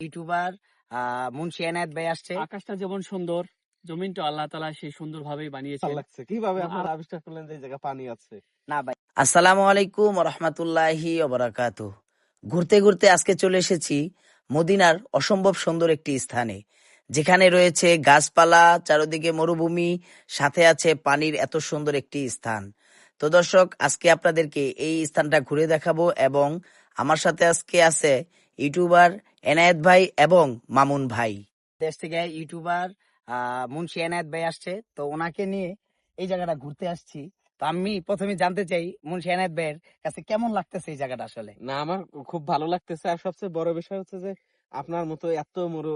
YouTuber Munshi Enayet ভাই আসছে। আকাশটা যেমন সুন্দর, জমিনটা আল্লাহ তাআলা সেই সুন্দরভাবেই বানিয়েছেন। লাগছে কিভাবে আপনারা আবিষ্কার করলেন যে এই জায়গায় পানি আছে? না ভাই, আসসালামু আলাইকুম ওয়া রাহমাতুল্লাহি ওয়া বারাকাতুহু। ঘুরতে ঘুরতে আজকে চলে এসেছি মদিনার অসম্ভব সুন্দর একটি স্থানে, যেখানে রয়েছে গাছপালা, চারিদিকে মরুভূমি, সাথে আছে পানির এত সুন্দর একটি স্থান। তো দর্শক, আজকে আপনাদেরকে এই স্থানটা ঘুরে দেখাবো এবং আমার সাথে আজকে আছে ইউটিউবার এনায়েত ভাই এবং মামুন ভাই। দেশ থেকে ইউটিউবার মুন্সি এনায়েত ভাই আসছে, তো ওনাকে নিয়ে এই জায়গাটা ঘুরতে আসছি। তো আমি প্রথমে জানতে চাই মুন্সি এনায়েত ভাইয়ের কাছে কেমন লাগতেছে এই জায়গাটা আসলে। না, আমার খুব ভালো লাগতেছে। আর সবচেয়ে বড় বিষয় হচ্ছে যে আপনার মতো এত মরু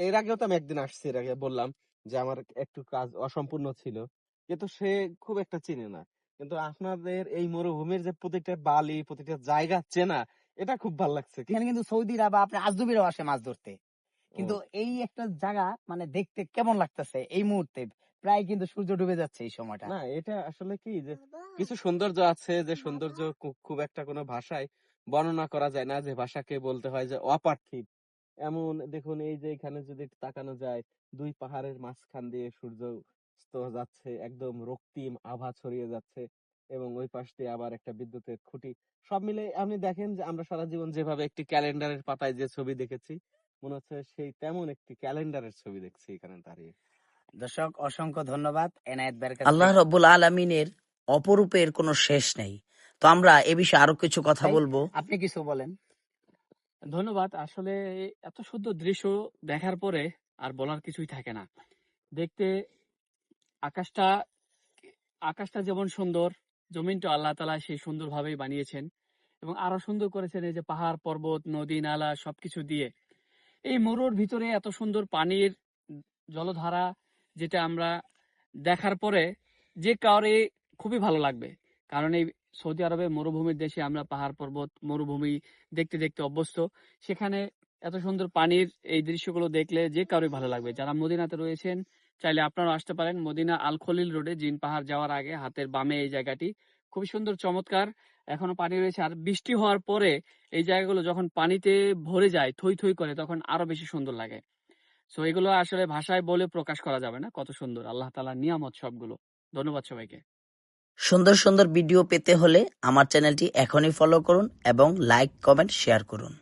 এর আগেও তো আমি একদিন আসছি, এর আগে বললাম যে আমার একটু কাজ অসম্পূর্ণ ছিল, কিন্তু সে খুব একটা চিনে না। কিন্তু আপনাদের এই মরুভূমির যে প্রতিটা বালি, প্রতিটা জায়গা চেনা, এটা খুব ভালো লাগছে। এখানে কিন্তু সৌদিরা বা আপনার আজদবিরাও আসে মাছ ধরতে, কিন্তু এই একটা জায়গা মানে দেখতে কেমন লাগতেছে এই মুহূর্তে, প্রায় কিন্তু সূর্য ডুবে যাচ্ছে এই সময়টা। না, এটা আসলে কি যে কিছু সৌন্দর্য আছে, যে সৌন্দর্য খুব একটা কোনো ভাষায় বর্ণনা করা যায় না, যে ভাষাকে বলতে হয় যে অপার্থিব। এমন দেখুন, এই যে এখানে যদি তাকানো যায়, দুই পাহাড়ের মাঝখান দিয়ে সূর্য অস্ত যাচ্ছে, একদম রক্তিম আভা ছড়িয়ে যাচ্ছে, এবং ওই পাশ দিয়ে আবার একটা বিদ্যুতের খুঁটি। সব মিলে আপনি দেখেন যে আমরা সারা জীবন যেভাবে একটি ক্যালেন্ডারের পাতায় যে ছবি দেখেছি, মনে হচ্ছে সেই তেমন একটি ক্যালেন্ডারের ছবি দেখছি এখানে দাঁড়িয়ে। দর্শক, অসংখ্য ধন্যবাদ এনায়েত ভাইয়ের কাছে। আল্লাহ রব্বুল আলামিনের অপরূপের কোনো শেষ নেই। তো আমরা এ বিষয়ে আরো কিছু কথা বলবো। আপনি কিছু বলেন। ধন্যবাদ। আসলে এত সুন্দর দৃশ্য দেখার পরে আর বলার কিছুই থাকে না। দেখতে আকাশটা আকাশটা যেমন সুন্দর, জমিনটা আল্লাহ তাআলা সেই সুন্দরভাবেই বানিয়েছেন এবং আরো সুন্দর করেছেন এই যে পাহাড়, পর্বত, নদী, নালা সবকিছু দিয়ে। এই মরুর ভিতরে এত সুন্দর পানির জলধারা, যেটা আমরা দেখার পরে যে কাউরে খুবই ভালো লাগবে। কারণ এই সৌদি আরবে মরুভূমির দেশে আমরা পাহাড়, পর্বত, মরুভূমি দেখতে দেখতে অভ্যস্ত। সেখানে এত সুন্দর পানির এই দৃশ্যগুলো দেখলে যে কাউরে ভালো লাগবে। যারা মদিনাতে রয়েছেন, চাইলে আপনারাও আসতে পারেন। মদিনা আল খলিল রোডে জিন পাহাড় যাওয়ার আগে হাতের বামে এই জায়গাটি খুবই সুন্দর, চমৎকার। এখনো পানি রয়েছে, আর বৃষ্টি হওয়ার পরে এই জায়গাগুলো যখন পানিতে ভরে যায়, থই থই করে, তখন আরো বেশি সুন্দর লাগে। সো এগুলো আসলে ভাষায় বলে প্রকাশ করা যাবে না কত সুন্দর আল্লাহ তাআলার নিয়ামত সবগুলো। ধন্যবাদ সবাইকে। সুন্দর সুন্দর ভিডিও পেতে হলে আমার চ্যানেলটি এখনই ফলো করুন এবং লাইক, কমেন্ট, শেয়ার করুন।